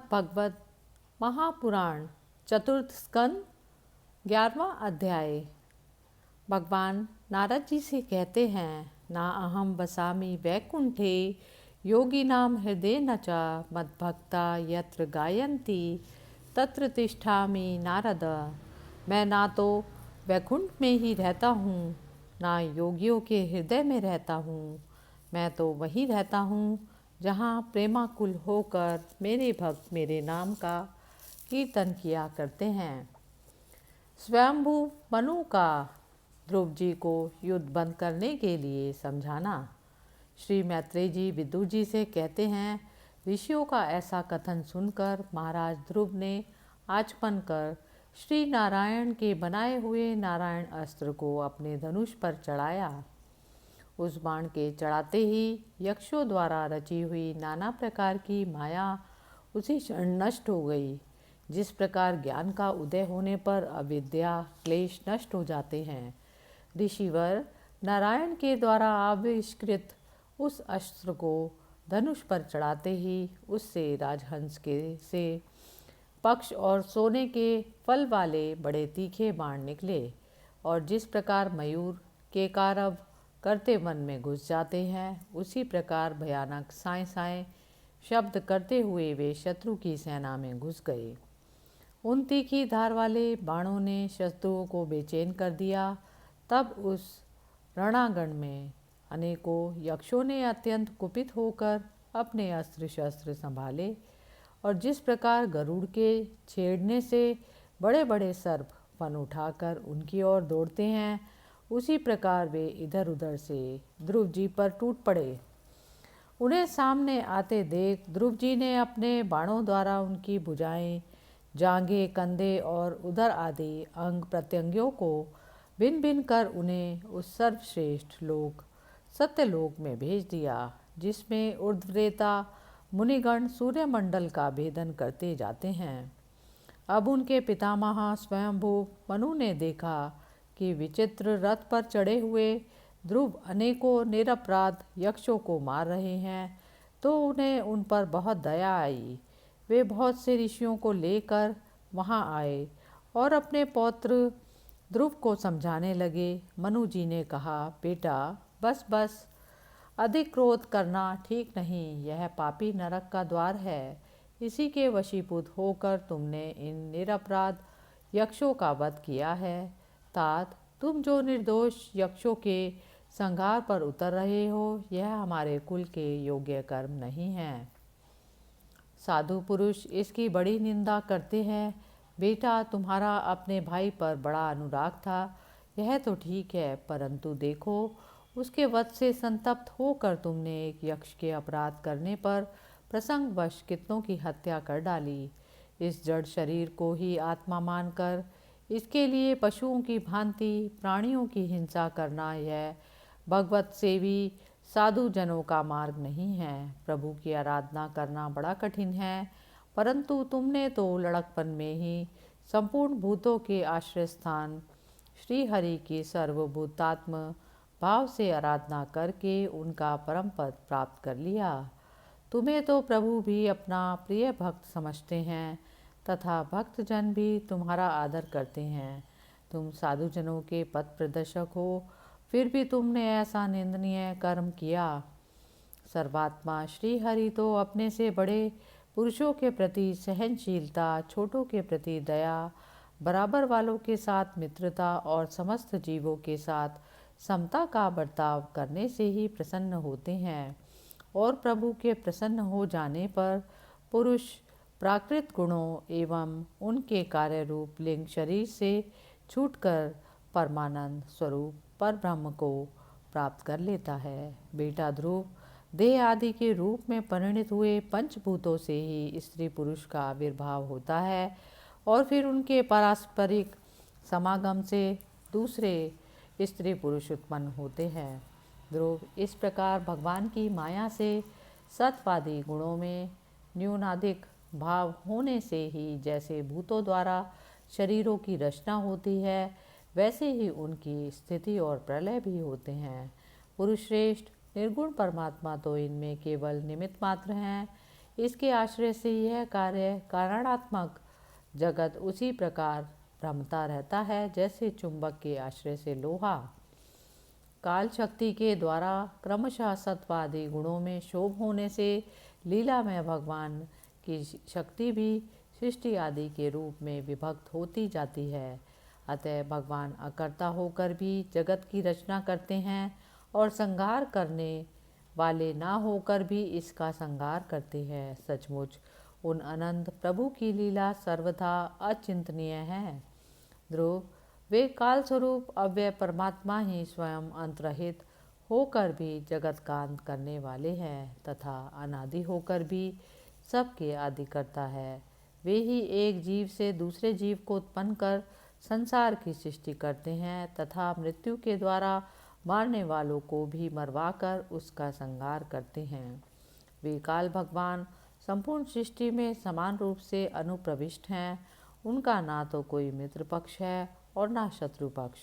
श्रीमद्भगवत महापुराण चतुर्थ स्कंद 11वां अध्याय। भगवान नारद जी से कहते हैं, ना अहम वसामि वैकुंठे योगिनां हृदय न च मद्भक्ता यत्र गायन्ति तत्र तिष्ठामि नारद। मैं ना तो वैकुंठ में ही रहता हूँ, ना योगियों के हृदय में रहता हूँ। मैं तो वहीं रहता हूँ जहाँ प्रेमाकुल होकर मेरे भक्त मेरे नाम का कीर्तन किया करते हैं। स्वयंभू मनु का ध्रुव जी को युद्ध बंद करने के लिए समझाना। श्री मैत्रेय जी विदुर जी से कहते हैं, ऋषियों का ऐसा कथन सुनकर महाराज ध्रुव ने आचमन कर श्री नारायण के बनाए हुए नारायण अस्त्र को अपने धनुष पर चढ़ाया। उस बाण के चढ़ाते ही यक्षों द्वारा रची हुई नाना प्रकार की माया उसी क्षण नष्ट हो गई। जिस प्रकार ज्ञान का उदय होने पर अविद्या क्लेश नष्ट हो जाते हैं, ऋषिवर नारायण के द्वारा आविष्कृत उस अस्त्र को धनुष पर चढ़ाते ही उससे राजहंस के से पक्ष और सोने के फल वाले बड़े तीखे बाण निकले, और जिस प्रकार मयूर के कारव करते वन में घुस जाते हैं, उसी प्रकार भयानक साएं साएं शब्द करते हुए वे शत्रु की सेना में घुस गए। उन तीखी धार वाले बाणों ने शत्रुओं को बेचैन कर दिया। तब उस रणांगण में अनेकों यक्षों ने अत्यंत कुपित होकर अपने अस्त्र शस्त्र संभाले, और जिस प्रकार गरुड़ के छेड़ने से बड़े बड़े सर्प फन उठाकर उनकी ओर दौड़ते हैं, उसी प्रकार वे इधर उधर से ध्रुव जी पर टूट पड़े। उन्हें सामने आते देख ध्रुव जी ने अपने बाणों द्वारा उनकी भुजाएं, जांघें, कंधे और उदर आदि अंग प्रत्यंगों को भिन्न भिन्न कर उन्हें उस सर्वश्रेष्ठ लोक सत्यलोक में भेज दिया, जिसमें ऊर्ध्वरेता मुनिगण सूर्यमंडल का भेदन करते जाते हैं। अब उनके पितामह स्वयंभू मनु ने देखा कि विचित्र रथ पर चढ़े हुए ध्रुव अनेकों निरपराध यक्षों को मार रहे हैं, तो उन्हें उन पर बहुत दया आई। वे बहुत से ऋषियों को लेकर वहां आए और अपने पौत्र ध्रुव को समझाने लगे। मनु जी ने कहा, बेटा बस बस, अधिक क्रोध करना ठीक नहीं। यह पापी नरक का द्वार है। इसी के वशीभूत होकर तुमने इन निरपराध यक्षों का वध किया है। तात, तुम जो निर्दोष यक्षों के संहार पर उतर रहे हो, यह हमारे कुल के योग्य कर्म नहीं है। साधु पुरुष इसकी बड़ी निंदा करते हैं। बेटा, तुम्हारा अपने भाई पर बड़ा अनुराग था, यह तो ठीक है, परंतु देखो, उसके वध से संतप्त होकर तुमने एक यक्ष के अपराध करने पर प्रसंगवश कितनों की हत्या कर डाली। इस जड़ शरीर को ही आत्मा मानकर इसके लिए पशुओं की भांति प्राणियों की हिंसा करना, यह भगवत सेवी साधु जनों का मार्ग नहीं है। प्रभु की आराधना करना बड़ा कठिन है, परंतु तुमने तो लड़कपन में ही संपूर्ण भूतों के आश्रय स्थान श्री हरि की सर्वभूतात्म भाव से आराधना करके उनका परम पद प्राप्त कर लिया। तुम्हें तो प्रभु भी अपना प्रिय भक्त समझते हैं तथा भक्तजन भी तुम्हारा आदर करते हैं। तुम साधुजनों के पथ प्रदर्शक हो, फिर भी तुमने ऐसा निंदनीय कर्म किया। सर्वात्मा श्री हरि तो अपने से बड़े पुरुषों के प्रति सहनशीलता, छोटों के प्रति दया, बराबर वालों के साथ मित्रता और समस्त जीवों के साथ समता का बर्ताव करने से ही प्रसन्न होते हैं। और प्रभु के प्रसन्न हो जाने पर पुरुष प्राकृत गुणों एवं उनके कार्य रूप लिंग शरीर से छूटकर परमानंद स्वरूप पर ब्रह्म को प्राप्त कर लेता है। बेटा ध्रुव, देह आदि के रूप में परिणित हुए पंचभूतों से ही स्त्री पुरुष का आविर्भाव होता है, और फिर उनके पारस्परिक समागम से दूसरे स्त्री पुरुष उत्पन्न होते हैं। ध्रुव, इस प्रकार भगवान की माया से सत्वादी गुणों में न्यूनाधिक भाव होने से ही जैसे भूतों द्वारा शरीरों की रचना होती है, वैसे ही उनकी स्थिति और प्रलय भी होते हैं। पुरुष श्रेष्ठ, निर्गुण परमात्मा तो इनमें केवल निमित्त मात्र हैं। इसके आश्रय से यह कार्य कारणात्मक जगत उसी प्रकार भ्रमता रहता है जैसे चुंबक के आश्रय से लोहा काल शक्ति के द्वारा क्रमशः सत्वादि गुणों में शोभ होने से लीला में भगवान की शक्ति भी सृष्टि आदि के रूप में विभक्त होती जाती है। अतः भगवान अकर्ता होकर भी जगत की रचना करते हैं और संहार करने वाले ना होकर भी इसका संहार करते हैं। सचमुच उन अनंत प्रभु की लीला सर्वथा अचिंतनीय है। ध्रुव, वे काल स्वरूप अव्यय परमात्मा ही स्वयं अंतरहित होकर भी जगत का अंत करने वाले हैं तथा अनादि होकर भी सबके आदि करता है। वे ही एक जीव से दूसरे जीव को उत्पन्न कर संसार की सृष्टि करते हैं तथा मृत्यु के द्वारा मारने वालों को भी मरवाकर उसका संहार करते हैं। वे काल भगवान संपूर्ण सृष्टि में समान रूप से अनुप्रविष्ट हैं। उनका ना तो कोई मित्र पक्ष है और ना शत्रु पक्ष।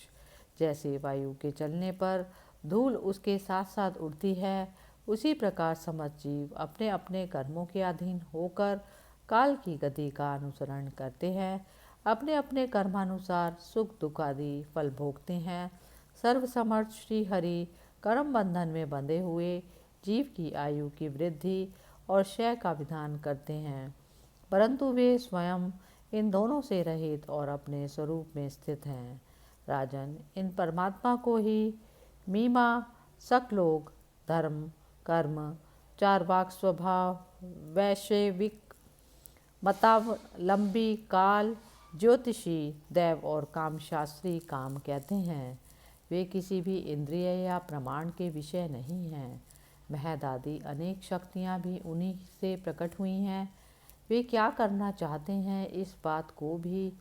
जैसे वायु के चलने पर धूल उसके साथ साथ उड़ती है, उसी प्रकार समस्त जीव अपने अपने कर्मों के अधीन होकर काल की गति का अनुसरण करते हैं। अपने अपने कर्मानुसार सुख दुख आदि फल भोगते हैं। सर्वसमर्थ श्री हरि कर्म बंधन में बंधे हुए जीव की आयु की वृद्धि और क्षय का विधान करते हैं, परंतु वे स्वयं इन दोनों से रहित और अपने स्वरूप में स्थित हैं। राजन, इन परमात्मा को ही मीमांसक लोग धर्म, कर्म, चार्वाक स्वभाव, वैश्विक मतावलंबी, काल, ज्योतिषी, दैव और कामशास्त्री काम कहते हैं। वे किसी भी इंद्रिय या प्रमाण के विषय नहीं हैं। महद आदि अनेक शक्तियाँ भी उन्हीं से प्रकट हुई हैं। वे क्या करना चाहते हैं इस बात को भी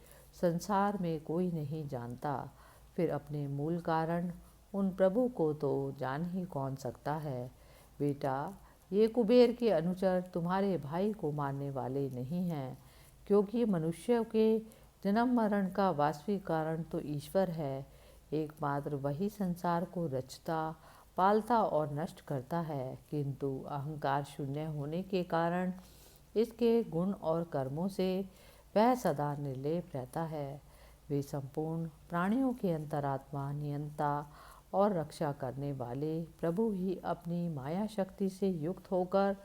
संसार में कोई नहीं जानता। फिर अपने मूल कारण उन प्रभु को तो जान ही कौन सकता है। बेटा, ये कुबेर के अनुचर तुम्हारे भाई को मारने वाले नहीं हैं, क्योंकि मनुष्य के जन्म मरण का वास्तविक कारण तो ईश्वर है। एकमात्र वही संसार को रचता, पालता और नष्ट करता है, किंतु अहंकार शून्य होने के कारण इसके गुण और कर्मों से वह सदा निर्लेप रहता है। वे संपूर्ण प्राणियों के अंतरात्मा, नियंता और रक्षा करने वाले प्रभु ही अपनी माया शक्ति से युक्त होकर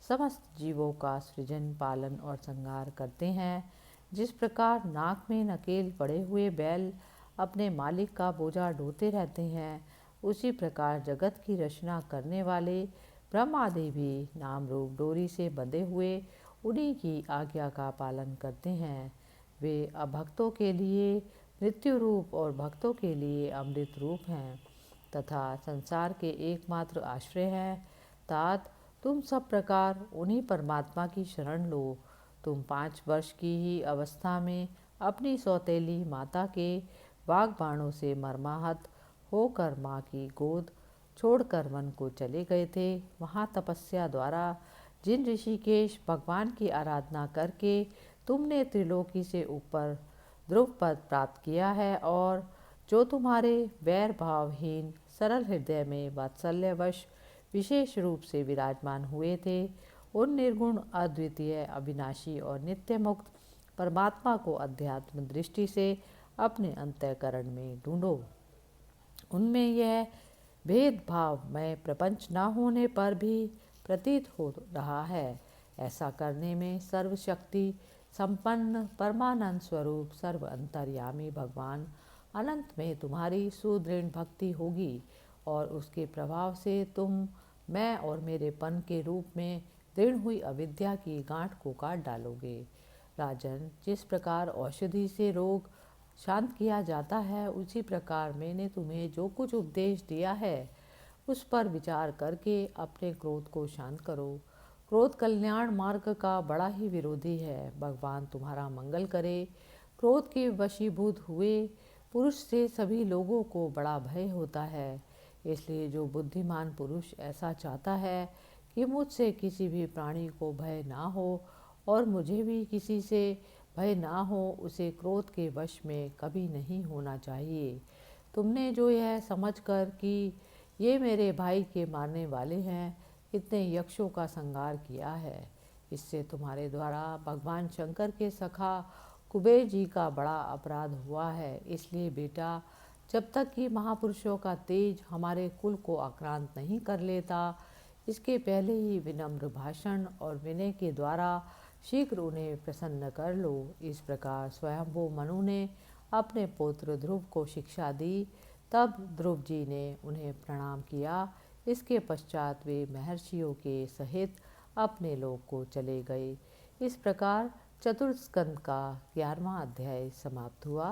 समस्त जीवों का सृजन, पालन और संहार करते हैं। जिस प्रकार नाक में नकेल पड़े हुए बैल अपने मालिक का बोझा ढोते रहते हैं, उसी प्रकार जगत की रचना करने वाले ब्रह्मादि भी नाम रूप डोरी से बंधे हुए उन्हीं की आज्ञा का पालन करते हैं। वे अभक्तों के लिए मृत्यु रूप और भक्तों के लिए अमृत रूप हैं तथा संसार के एकमात्र आश्रय हैं। तात, तुम सब प्रकार उन्हीं परमात्मा की शरण लो। तुम 5 वर्ष की ही अवस्था में अपनी सौतेली माता के वाग बाणों से मर्माहत होकर माँ की गोद छोड़कर वन को चले गए थे। वहाँ तपस्या द्वारा जिन ऋषिकेश भगवान की आराधना करके तुमने त्रिलोकी से ऊपर ध्रुव पद प्राप्त किया है और जो तुम्हारे वैर भावहीन सरल हृदय में वात्सल्यवश विशेष रूप से विराजमान हुए थे, उन निर्गुण, अद्वितीय, अविनाशी और नित्य मुक्त परमात्मा को अध्यात्म दृष्टि से अपने अंतःकरण में ढूंढो। उनमें यह भेदभाव में प्रपंच न होने पर भी प्रतीत हो रहा है। ऐसा करने में सर्वशक्ति संपन्न परमानंद स्वरूप सर्व अंतर्यामी भगवान अनंत में तुम्हारी सुदृढ़ भक्ति होगी और उसके प्रभाव से तुम मैं और मेरे पन के रूप में दृढ़ हुई अविद्या की गांठ को काट डालोगे। राजन, जिस प्रकार औषधि से रोग शांत किया जाता है, उसी प्रकार मैंने तुम्हें जो कुछ उपदेश दिया है उस पर विचार करके अपने क्रोध को शांत करो। क्रोध कल्याण मार्ग का बड़ा ही विरोधी है। भगवान तुम्हारा मंगल करे। क्रोध के वशीभूत हुए पुरुष से सभी लोगों को बड़ा भय होता है। इसलिए जो बुद्धिमान पुरुष ऐसा चाहता है कि मुझसे किसी भी प्राणी को भय ना हो और मुझे भी किसी से भय ना हो, उसे क्रोध के वश में कभी नहीं होना चाहिए। तुमने जो यह समझकर कि ये मेरे भाई के मारने वाले हैं, इतने यक्षों का संहार किया है, इससे तुम्हारे द्वारा भगवान शंकर के सखा कुबेर जी का बड़ा अपराध हुआ है। इसलिए बेटा, जब तक कि महापुरुषों का तेज हमारे कुल को आक्रांत नहीं कर लेता, इसके पहले ही विनम्र भाषण और विनय के द्वारा शीघ्र उन्हें प्रसन्न कर लो। इस प्रकार स्वयंभू मनु ने अपने पुत्र ध्रुव को शिक्षा दी। तब ध्रुव जी ने उन्हें प्रणाम किया। इसके पश्चात वे महर्षियों के सहित अपने लोक को चले गए। इस प्रकार चतुर्थ स्कंद का 11वां अध्याय समाप्त हुआ।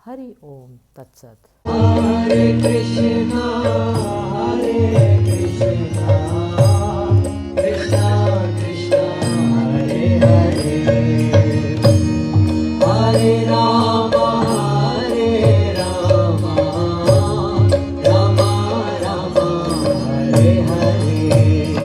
हरि ओम तत्सत। हरे कृष्णा हरे कृष्णा